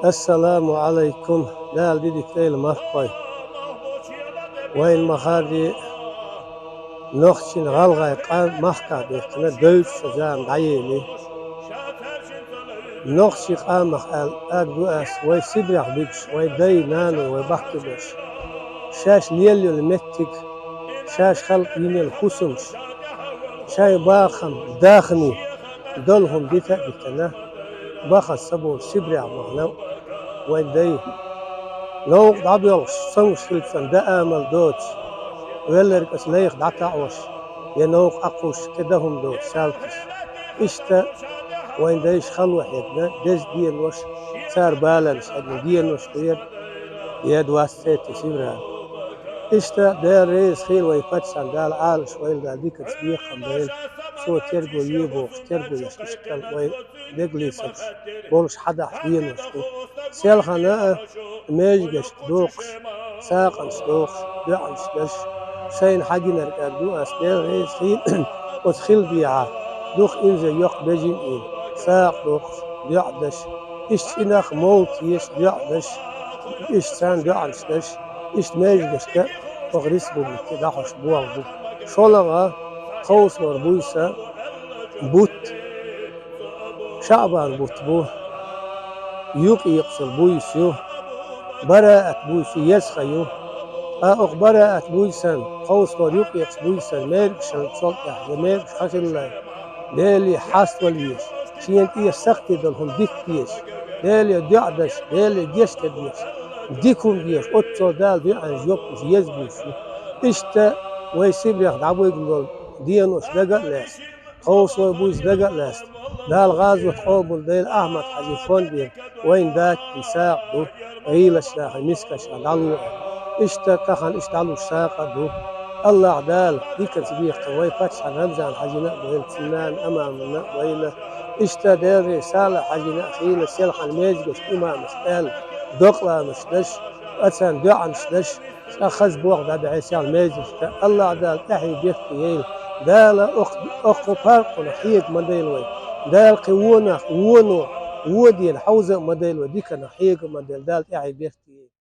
السلام عليكم. دال بدي كيل مرقوي وين مخادي نخشين غلغي قام مخكا بيخنا دلت سجام دعيلي نخشي قام مخال أدو أس وي سبرح بيكش وي داي نانو وي بحكي بيش شاش ليليو المتك شاش خلق يني الخسمش شاي باخم داخني دولهم ديتا بكنا باخ السبو سبرح مخنا وي داي لو دعبيو سنوش فلتفن دا آمل دوتش ويلرك اسليخ دعتعوش ينوق أقوش كدهم دو سالكش إشتا وين دايش خلوح يدنا ديش دين وش صار بالانس عدنا دين وش دير يد واسيتي سيبرا إشتا دير ريس خيل ويفتشان دال عالش ويل دال ديك تسبيخ خمبين سو ترقو يبوخ ترقو يشتشكل وي دقليسش بولش حدا دين وش دو سيالخنا ميجقش دوقش ساقنش دوقش دعنش دش شين حاجنا ركادو أسبيل ريس خيل وتخيل بيعا دوخ إنزا يوق بجين إن ساق دوخ بيعدش إشت إناخ موت يش بيعدش إشت سان بيعنش دش إشت ماجدش كا وغريس بومك داخش بوغدو شولغا خوص وربويسا بوت شعبان بوت بو يوقي يقصل بويسيو براءة بويسيو يسخيو أخبار أتبويسن خوص وريوك يقصبويسن ميرك شن صلح يميرك حسن الله ديلي حاس واليش شين إيه سختي دلهم ديك بيش ديلي دعدش ديلي ديش تديش ديكم ديش أتو دال دي عن جوك يزبوش إشتا ويسيب ياخد عبو يقول دينوش دقا لاس خوص وبويس دقا لاس دال غازو تقوبل ديل أحمد حزيفون ديل وين داك يساقدو غيلش داخل مسكش عدالو إشتا كخن إشتعلو الساقة دو الله عدال ديك تبيخ توي فتش عن همزة الحجناء بهل فنان أمامنا وإلا إشتا دير رسالة حجناء خيلة سيلخ الميجقش إمام مشتال دقلا مشدش أتسان دعا مشدش أخذ بوغ دا بعيسى الميجقش الله عدال تحي بيخ ييل دال أخو فرق نحيق مديل دال قوونا ونو ودي الحوزة مديل وديك نحيق مديل دال تحي بيخ